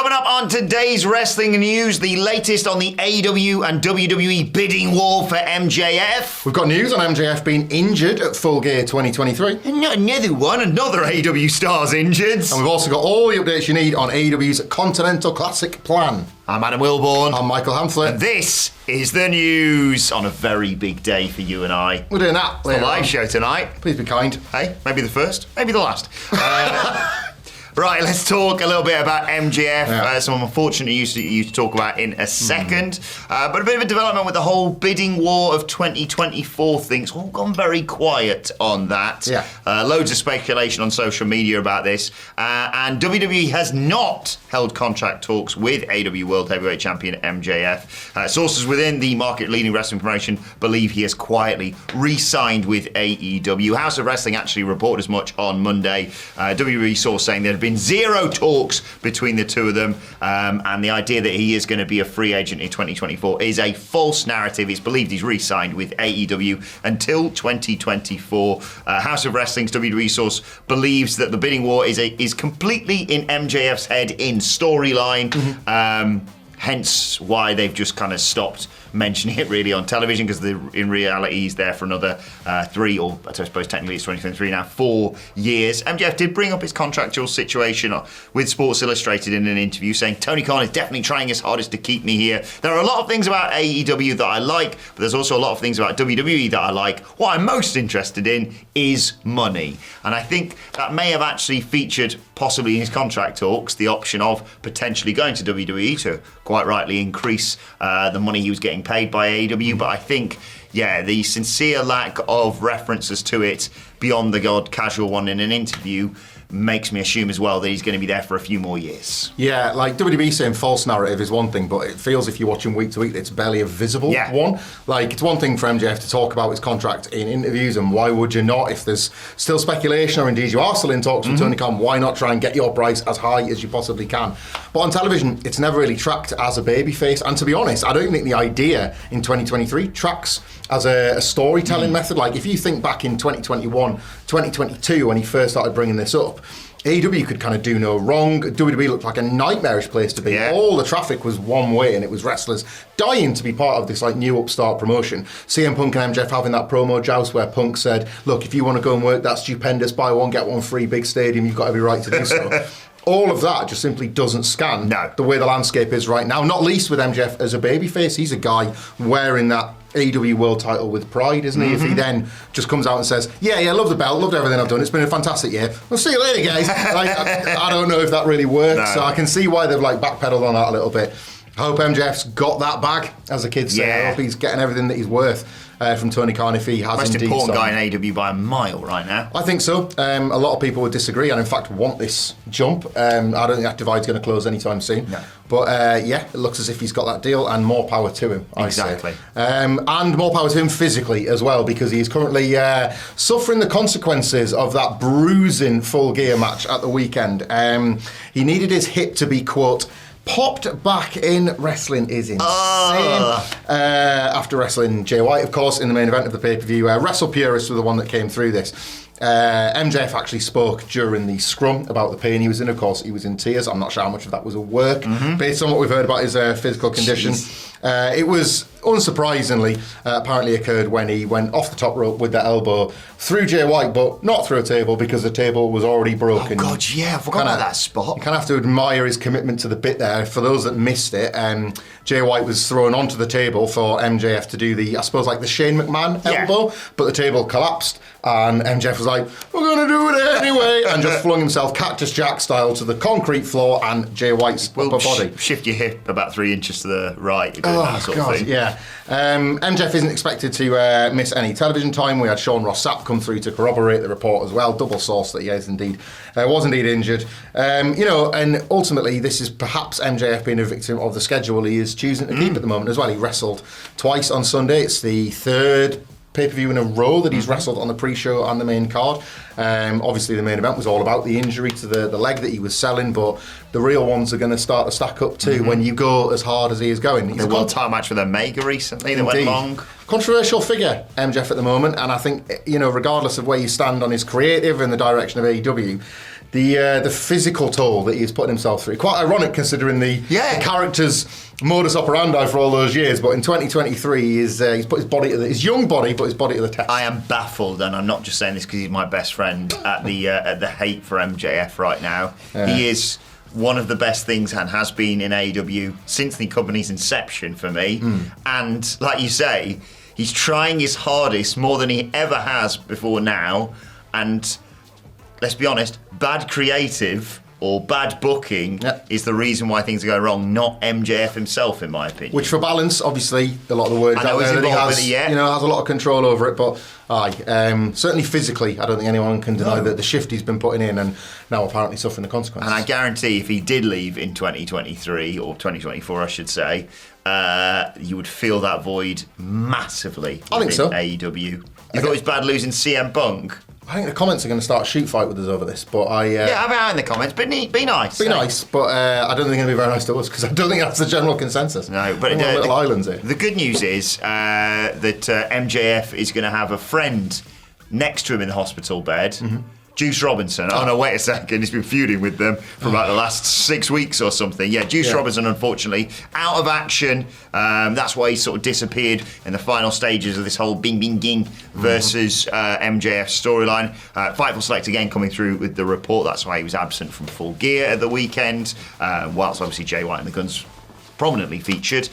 Coming up on today's wrestling news, the latest on the AEW and WWE bidding war for MJF. We've got news on MJF being injured at Full Gear 2023. Another one, another AEW star's injured. And we've also got all the updates you need on AEW's Continental Classic plan. I'm Adam Wilborn. I'm Michael Hamflett. And this is the news on a very big day for you and I. We're doing that. It's the live show tonight. Please be kind. Hey, maybe the first, maybe the last. Right, let's talk a little bit about MJF. Some unfortunate news that you to talk about in a second. But a bit of a development with the whole bidding war of 2024 things. All gone very quiet on that. Yeah. Loads of speculation on social media about this. And WWE has not held contract talks with AEW World Heavyweight Champion MJF. Sources within the market-leading wrestling promotion believe he has quietly re-signed with AEW. House of Wrestling actually reported as much on Monday. WWE source saying there had been zero talks between the two of them, and the idea that he is going to be a free agent in 2024 is a false narrative. It's believed he's re-signed with AEW until 2024. House of Wrestling's WWE source believes that the bidding war is completely in MJF's head in storyline. Hence why they've just kind of stopped mentioning it really on television, because in reality he's there for another 3, or I suppose technically it's 2023 now, 4 years. MJF did bring up his contractual situation with Sports Illustrated in an interview, saying Tony Khan is definitely trying his hardest to keep me here. There are a lot of things about AEW that I like, but there's also a lot of things about WWE that I like. What I'm most interested in is money. And I think that may have actually featured possibly in his contract talks, the option of potentially going to WWE to quite rightly increase the money he was getting paid by AEW. But I think, the sincere lack of references to it beyond the odd casual one in an interview makes me assume as well that he's going to be there for a few more years. Yeah, like WWE saying false narrative is one thing, but it feels if you're watching week to week that it's barely a visible one. Like, it's one thing for MJF to talk about his contract in interviews, and why would you not? If there's still speculation, or indeed you are still in talks with Tony Khan, why not try and get your price as high as you possibly can? But on television, it's never really tracked as a babyface, and to be honest, I don't think the idea in 2023 tracks as a storytelling method. Like, if you think back in 2021, 2022, when he first started bringing this up, AEW could kind of do no wrong. WWE looked like a nightmarish place to be. Yeah. All the traffic was one way, and it was wrestlers dying to be part of this like new upstart promotion. CM Punk and MJF having that promo joust where Punk said, look, if you want to go and work that stupendous buy one, get one free big stadium, you've got every right to do so. All of that just simply doesn't scan the way the landscape is right now, not least with MJF as a babyface. He's a guy wearing that AEW world title with pride, isn't he? If he then just comes out and says, yeah, love the belt, loved everything I've done, it's been a fantastic year, we'll see you later, guys. I don't know if that really works, so I can see why they've backpedaled on that a little bit. I hope MJF's got that bag, as the kids say. I hope he's getting everything that he's worth from Tony Khan, if he has indeed. Most important guy in AEW by a mile right now. I think so. A lot of people would disagree, and in fact want this jump. I don't think that divide's going to close anytime soon. No. But it looks as if he's got that deal, and more power to him, I say. And more power to him physically as well, because he's currently suffering the consequences of that bruising Full Gear match at the weekend. He needed his hip to be, quote, popped back in. Wrestling is insane. After wrestling Jay White, of course, in the main event of the pay-per-view, Wrestle Purists were the one that came through this. MJF actually spoke during the scrum about the pain he was in. Of course, he was in tears. I'm not sure how much of that was a work, based on what we've heard about his physical condition. It was, unsurprisingly, apparently occurred when he went off the top rope with that elbow through Jay White, but not through a table, because the table was already broken. Oh, God, I forgot about that spot. You kind of have to admire his commitment to the bit there. For those that missed it, Jay White was thrown onto the table for MJF to do the, I suppose, the Shane McMahon elbow, but the table collapsed, and MJF was like, we're going to do it anyway, and just flung himself Cactus Jack style to the concrete floor and Jay White's upper body. Shift your hip about 3 inches to the right. That sort of thing. Yeah. MJF isn't expected to miss any television time. We had Sean Ross Sapp come through to corroborate the report as well. Double source that he is indeed was indeed injured. And ultimately this is perhaps MJF being a victim of the schedule he is choosing to keep at the moment as well. He wrestled twice on Sunday. It's the third pay-per-view in a row that he's wrestled on the pre-show and the main card. Obviously the main event was all about the injury to the leg that he was selling, but the real ones are going to start to stack up too when you go as hard as he is going. He's a one-time match with Omega recently that went long. Controversial figure, MJF, at the moment, and I think, regardless of where you stand on his creative and the direction of AEW, the physical toll that he's putting himself through. Quite ironic considering the character's modus operandi for all those years. But in 2023, he's put his body to his young body, but his body to the test. I am baffled, and I'm not just saying this because he's my best friend, at the hate for MJF right now. He is one of the best things and has been in AEW since the company's inception for me. And like you say, he's trying his hardest more than he ever has before now. And let's be honest, bad creative or bad booking is the reason why things are going wrong, not MJF himself, in my opinion. Which, for balance, obviously, a lot of the words out there that he has, has a lot of control over it. But certainly physically, I don't think anyone can deny that the shift he's been putting in and now apparently suffering the consequences. And I guarantee if he did leave in 2023, or 2024, I should say, you would feel that void massively. I think so. AEW. You thought it was bad losing CM Punk? I think the comments are going to start a shoot fight with us over this, but have it out in the comments, but be nice. Be nice, but I don't think they're going to be very nice to us, because I don't think that's the general consensus. No, but little islands here. The good news is that MJF is going to have a friend next to him in the hospital bed. Juice Robinson. Oh no, wait a second. He's been feuding with them for about the last 6 weeks or something. Yeah, Juice Robinson, unfortunately, out of action. That's why he sort of disappeared in the final stages of this whole Bing Bing Ging versus MJF storyline. Fightful Select again coming through with the report. That's why he was absent from Full Gear at the weekend. Whilst obviously Jay White and the Guns prominently featured.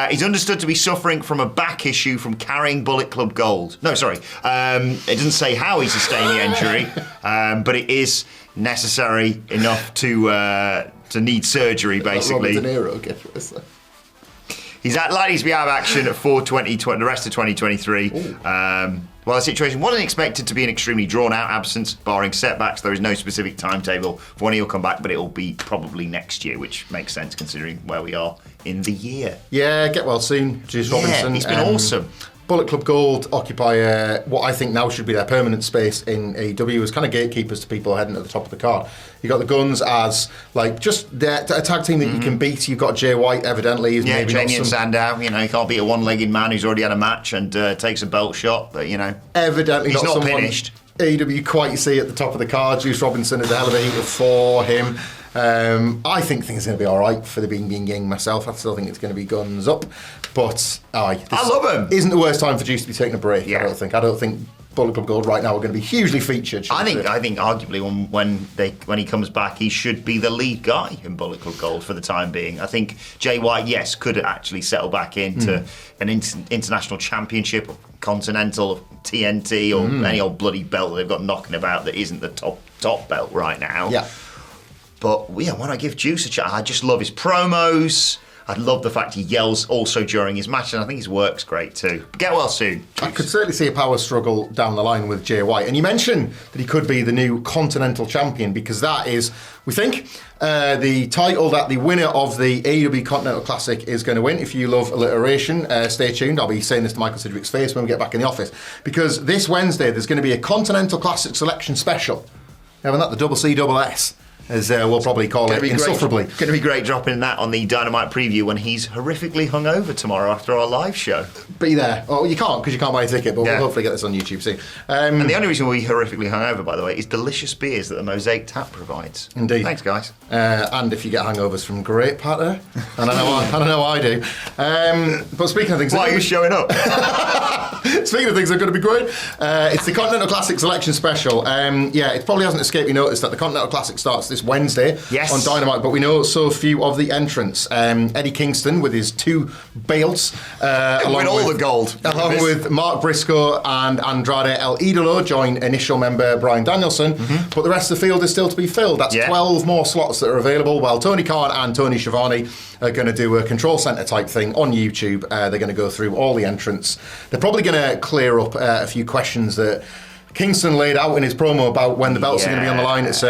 He's understood to be suffering from a back issue from carrying Bullet Club gold. No, sorry. It doesn't say how he sustained the injury, but it is necessary enough to need surgery, basically. Robert De Niro, guess what? He's likely to be out of action for the rest of 2023. While the situation wasn't expected to be an extremely drawn-out absence, barring setbacks, there is no specific timetable for when he'll come back, but it'll be probably next year, which makes sense considering where we are in the year. Yeah, get well soon, Juice Robinson. He's been awesome. Bullet Club Gold occupy what I think now should be their permanent space in AEW as kind of gatekeepers to people heading at the top of the card. You got the Guns as just a tag team that you can beat. You've got Jay White, evidently. Maybe Jamie and Sandow. You can't beat a one-legged man who's already had a match and takes a belt shot. But evidently he's not someone finished. AEW quite see at the top of the card. Juice Robinson is a hell of a heater for him. I think things are going to be all right for the Bing Bing Gang myself. I still think it's going to be guns up. But I love him. Isn't the worst time for Juice to be taking a break. Yeah. I don't think Bullet Club Gold right now are going to be hugely featured. I think arguably when he comes back, he should be the lead guy in Bullet Club Gold for the time being. I think Jay White, yes, could actually settle back into an international championship, or Continental, or TNT, or any old bloody belt that they've got knocking about that isn't the top belt right now. Yeah. But why not give Juice a chance? I just love his promos. I love the fact he yells also during his match, and I think his work's great too. Get well soon. I could certainly see a power struggle down the line with Jay White. And you mentioned that he could be the new Continental Champion, because that is, we think, the title that the winner of the AEW Continental Classic is going to win. If you love alliteration, stay tuned. I'll be saying this to Michael Sidgwick's face when we get back in the office. Because this Wednesday, there's going to be a Continental Classic Selection Special. Having that, the double C, double S. As we'll probably call it insufferably. Going to be great dropping that on the Dynamite preview when he's horrifically hungover tomorrow after our live show. Be there. Oh, you can't, because you can't buy a ticket, but we'll hopefully get this on YouTube soon. And the only reason we'll be horrifically hungover, by the way, is delicious beers that the Mosaic Tap provides. Indeed. Thanks, guys. And if you get hangovers from great patter, and I know I do. But speaking of things... Why are you showing up? Speaking of things that are going to be great, it's the Continental Classic Selection Special. It probably hasn't escaped your notice that the Continental Classic starts this Wednesday on Dynamite, but we know so few of the entrants. Eddie Kingston with his 2 belts, along with the gold, along with Mark Briscoe and Andrade El Idolo, join initial member Bryan Danielson. But the rest of the field is still to be filled. That's 12 more slots that are available. While Tony Khan and Tony Schiavone are going to do a control center type thing on YouTube. They're going to go through all the entrants. They're probably going to clear up a few questions that Kingston laid out in his promo about when the belts are going to be on the line. It's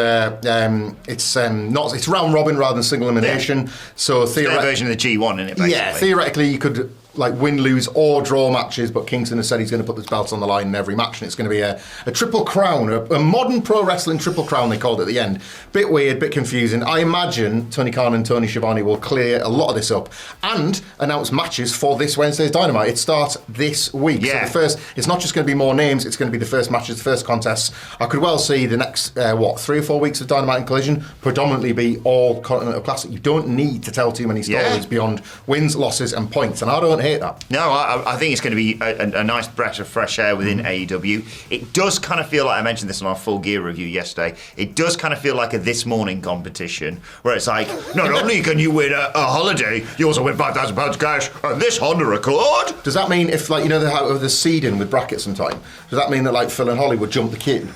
round robin rather than single elimination. So their version of the G1 in it, basically. Yeah, theoretically you could like win, lose or draw matches, but Kingston has said he's going to put this belt on the line in every match, and it's going to be a triple crown, a modern pro wrestling triple crown they called it at the end. Bit weird, bit confusing. I imagine Tony Khan and Tony Schiavone will clear a lot of this up and announce matches for this Wednesday's Dynamite. It starts this week. Yeah. So it's not just going to be more names, it's going to be the first matches, the first contests. I could well see the next, 3 or 4 weeks of Dynamite and Collision predominantly be all Continental Classic. You don't need to tell too many stories beyond wins, losses and points, and I don't hate that. No, I think it's going to be a nice breath of fresh air within AEW. It does kind of feel like, I mentioned this on our Full Gear review yesterday, it does kind of feel like a This Morning competition, where it's like, not only can you win a holiday, you also win £5,000 cash and this Honda Accord. Does that mean if, like, you know, the seeding with brackets sometime, does that mean that, like, Phil and Holly would jump the queue?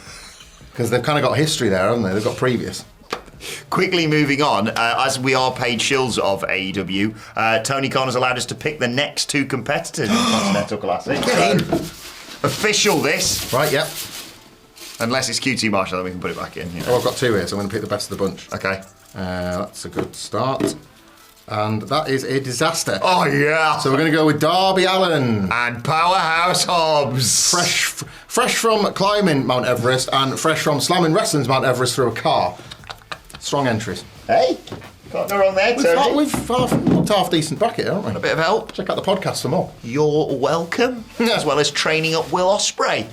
Because they've kind of got history there, haven't they? They've got previous. Quickly moving on, as we are paid shills of AEW, Tony Khan has allowed us to pick the next 2 competitors in Continental Classic. Official this. Right, yep. Unless it's QT Marshall, then we can put it back in. You know. Oh, I've got 2 here, so I'm going to pick the best of the bunch. Okay. That's a good start. And that is a disaster. Oh, yeah. So we're going to go with Darby Allin. And Powerhouse Hobbs. Fresh from climbing Mount Everest and fresh from slamming wrestling's Mount Everest through a car. Strong entries. Hey, got no wrong there, Tony. We've looked half decent bracket, haven't we? A bit of help. Check out the podcast for more. You're welcome. As well as training up Will Ospreay.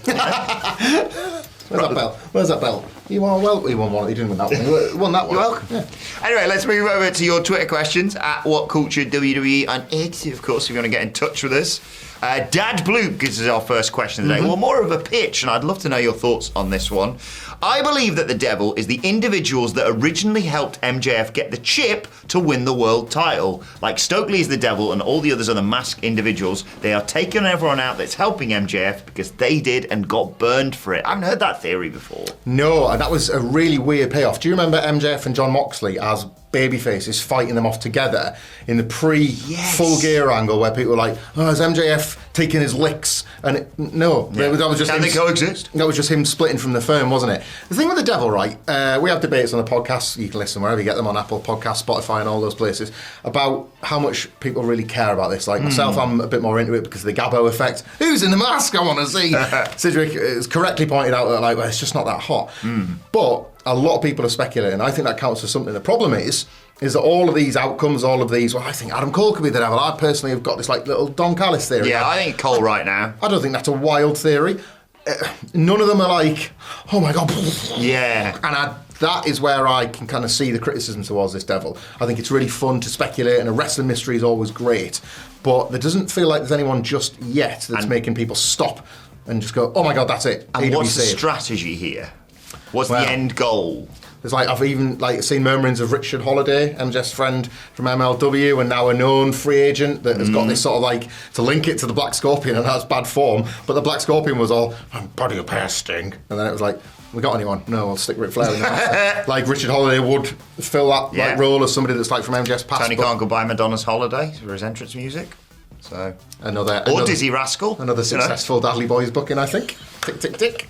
Where's that belt? Where's that belt? You are well. He won one. He didn't win that one. He won that one. You're welcome. Yeah. Anyway, let's move over to your Twitter questions at What Culture WWE on X, of course, if you want to get in touch with us. Dad Bloop gives us our first question today. Well, more of a pitch, and I'd love to know your thoughts on this one. I believe that the devil is the individuals that originally helped MJF get the chip to win the world title. Like Stokely is the devil and all the others are the masked individuals. They are taking everyone out that's helping MJF because they did and got burned for it. I haven't heard that theory before. No, and that was a really weird payoff. Do you remember MJF and John Moxley as babyfaces fighting them off together in the pre-Full Gear angle where people were like, oh, is MJF taking his licks? And that was just Can they coexist? That was just him splitting from the firm, wasn't it? The thing with the devil, right, we have debates on the podcast, you can listen wherever you get them, on Apple Podcasts, Spotify and all those places, about how much people really care about this. Like myself, I'm a bit more into it because of the Gabbo effect. Who's in the mask? I want to see. Sidgwick has correctly pointed out that, like, well, it's just not that hot. But a lot of people are speculating. I think that counts for something. The problem is that all of these outcomes, all of these, well, I think Adam Cole could be the devil. I personally have got this like little Don Callis theory. Yeah, I think Cole right now. I don't think that's a wild theory. None of them are like, oh my God. Yeah. And that is where I can kind of see the criticism towards this devil. I think it's really fun to speculate, and a wrestling mystery is always great. But there doesn't feel like there's anyone just yet that's making people stop and just go, oh my God, that's it. And what's the strategy here? What's the end goal? There's like, I've even seen murmurings of Richard Holiday, MJF's friend from MLW, and now a known free agent that has got this sort of like to link it to the Black Scorpion, and that's bad form. But the Black Scorpion was all, I'm body repair Sting, and then it was like, we got anyone? No, we'll stick Ric Flair in there. Like Richard Holiday would fill that like role as somebody that's like from MJF's past. Tony Khan could buy Madonna's Holiday for his entrance music. So another Dizzy Rascal. Another successful Dudley Boys booking, I think. Tick, tick, tick.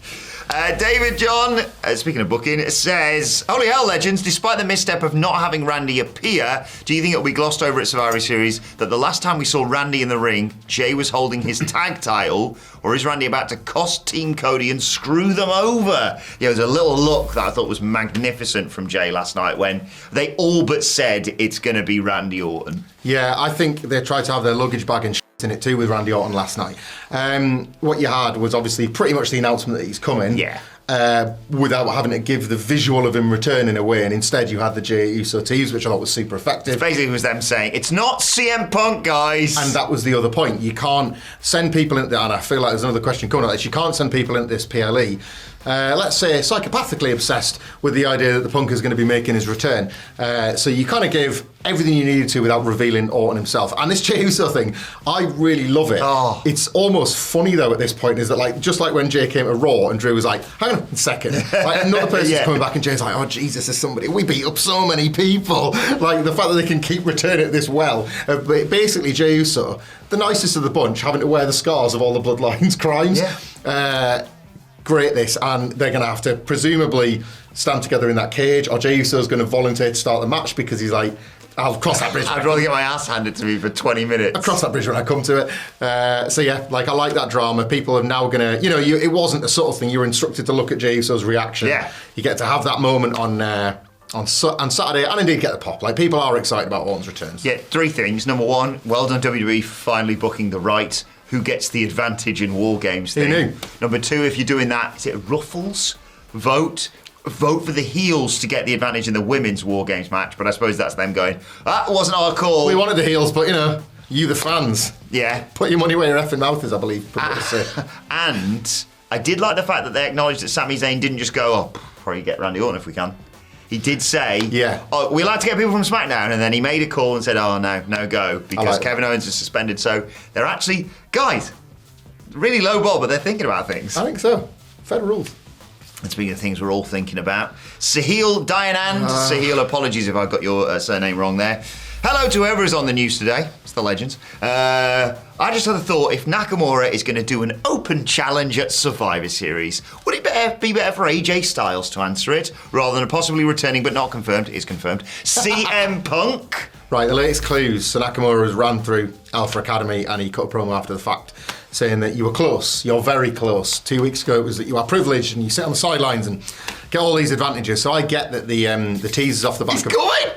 David John, speaking of booking, says, holy hell, legends, despite the misstep of not having Randy appear, do you think it'll be glossed over at Survivor Series that the last time we saw Randy in the ring, Jay was holding his tag title, or is Randy about to cost Team Cody and screw them over? Yeah, there's a little look that I thought was magnificent from Jay last night when they all but said it's going to be Randy Orton. Yeah, I think they tried to have their luggage bag and in it too with Randy Orton last night. What you had was obviously pretty much the announcement that he's coming. Yeah. Without having to give the visual of him returning away, and instead you had the Jey Uso tease, which I thought was super effective. Basically, it was them saying, it's not CM Punk, guys. And that was the other point. You can't send people into, and I feel like there's another question coming on this, you can't send people into this PLE, let's say, psychopathically obsessed with the idea that the Punk is going to be making his return. So you kind of gave everything you needed to without revealing Orton himself. And this Jey Uso thing, I really love it. Oh. It's almost funny, though, at this point, is that, like, just like when Jey came to Raw and Drew was like, hang on a second. Like, another person's coming back and Jey's like, oh, Jesus, there's somebody. We beat up so many people. Like, the fact that they can keep returning it this well. Basically, Jey Uso, the nicest of the bunch, having to wear the scars of all the Bloodline's crimes. Yeah. great this, and they're going to have to presumably stand together in that cage, or Jey Uso's going to volunteer to start the match because he's like, I'll cross that bridge. I'd rather get my ass handed to me for 20 minutes. I'll cross that bridge when I come to it. So yeah, like I like that drama. People are now going to, it wasn't a subtle thing. You were instructed to look at Jey Uso's reaction. Yeah. You get to have that moment on Saturday, and indeed get the pop. Like, people are excited about Orton's returns. Yeah, 3 things. Number 1, well done WWE for finally booking the right who gets the advantage in War Games thing. Who knew? Number 2, if you're doing that, is it Ruffles? Vote for the heels to get the advantage in the women's War Games match, but I suppose that's them going, that wasn't our call. We wanted the heels, but you the fans. Yeah. Put your money where your effing mouth is, I believe. And I did like the fact that they acknowledged that Sami Zayn didn't just go, probably get Randy Orton if we can. He did say, we'd like to get people from SmackDown, and then he made a call and said, no go, because Kevin Owens is suspended. So they're actually, guys, really low ball, but they're thinking about things. I think so. Fair rules. And speaking of things we're all thinking about, Sahil Dayanand. Sahil, apologies if I got your surname wrong there. Hello to whoever is on the news today. It's the legends. I just had a thought, if Nakamura is going to do an open challenge at Survivor Series, would it be better for AJ Styles to answer it, rather than a possibly returning but not confirmed, is confirmed, CM Punk? Right, the latest clues. So Nakamura has ran through Alpha Academy, and he cut a promo after the fact saying that you were close, you're very close. 2 weeks ago it was that you are privileged and you sit on the sidelines and get all these advantages. So I get that the teasers off the back of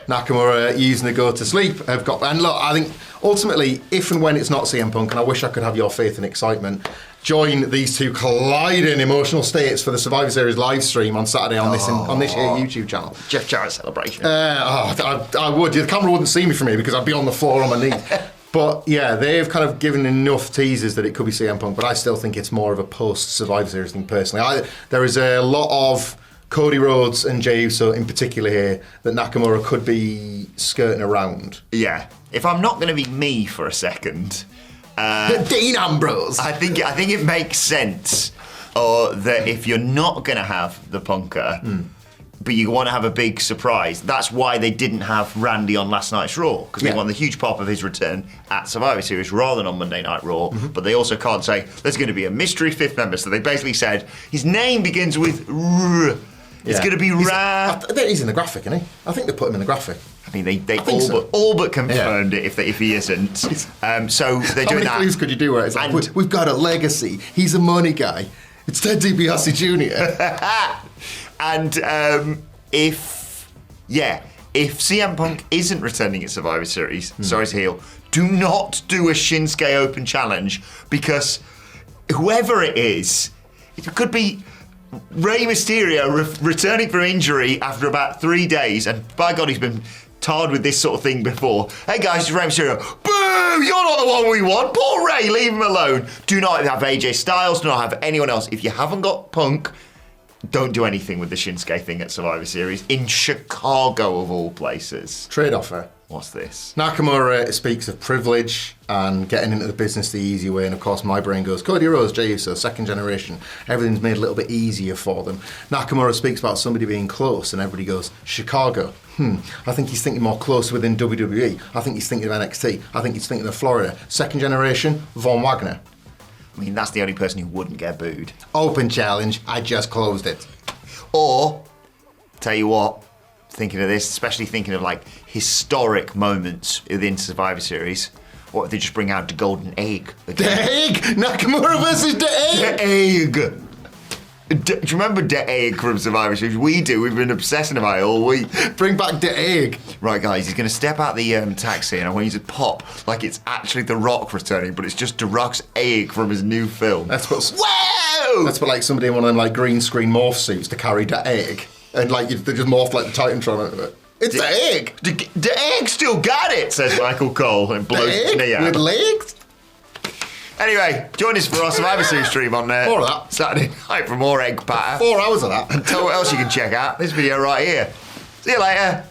Nakamura using the go to sleep have got, and look, I think ultimately, if and when it's not CM Punk, and I wish I could have your faith and excitement, join these two colliding emotional states for the Survivor Series live stream on Saturday on this here YouTube channel. Jeff Jarrett celebration. I would. The camera wouldn't see me from here because I'd be on the floor on my knees. But yeah, they've kind of given enough teasers that it could be CM Punk, but I still think it's more of a post-Survivor Series thing personally. There is a lot of Cody Rhodes and Jey Uso in particular here that Nakamura could be skirting around. Yeah. If I'm not going to be me for a second... Dean Ambrose! I think it makes sense that if you're not going to have the Punker... but you want to have a big surprise. That's why they didn't have Randy on last night's Raw, because they want the huge pop of his return at Survivor Series rather than on Monday Night Raw. But they also can't say there's going to be a mystery 5th member. So they basically said his name begins with R. It's going to be Ra. He's in the graphic, isn't he? I think they put him in the graphic. I mean, they all but confirmed it if he isn't. So they're doing that. How many clues could you do where it's like, we've got a legacy, he's a money guy, it's Ted DiBiase Jr. And if CM Punk isn't returning at Survivor Series, sorry to heel, do not do a Shinsuke Open Challenge, because whoever it is, it could be Rey Mysterio returning from injury after about 3 days, and by God, he's been tarred with this sort of thing before. Hey guys, it's Rey Mysterio. Boo! You're not the one we want. Poor Rey, leave him alone. Do not have AJ Styles, do not have anyone else. If you haven't got Punk, don't do anything with the Shinsuke thing at Survivor Series in Chicago, of all places. Trade offer. What's this? Nakamura speaks of privilege and getting into the business the easy way, and of course my brain goes, Cody Rhodes, Jey Uso, second generation, everything's made a little bit easier for them. Nakamura speaks about somebody being close, and everybody goes, Chicago. I think he's thinking more close within WWE. I think he's thinking of NXT. I think he's thinking of Florida. Second generation, Von Wagner. I mean, that's the only person who wouldn't get booed. Open challenge, I just closed it. Or, tell you what, thinking of this, especially thinking of like historic moments within Survivor Series, what if they just bring out the golden egg again? The egg! Nakamura versus the egg! The egg! Do you remember the egg from Survivor Series? We do. We've been obsessing about it all week. Bring back the egg. Right, guys, he's going to step out the taxi, and I want you to pop like it's actually The Rock returning, but it's just The Rock's egg from his new film. That's what. Whoa! That's what, like, somebody in one of them like green screen morph suits to carry the egg, and like they just morph like the Titantron out of it. It's the egg. The egg still got it, says Michael Cole, and blows his knee out. With legs. Anyway, join us for our Survivor Series stream on more of that. Saturday night for more egg patter. 4 hours of that. And tell what else you can check out. This video right here. See you later.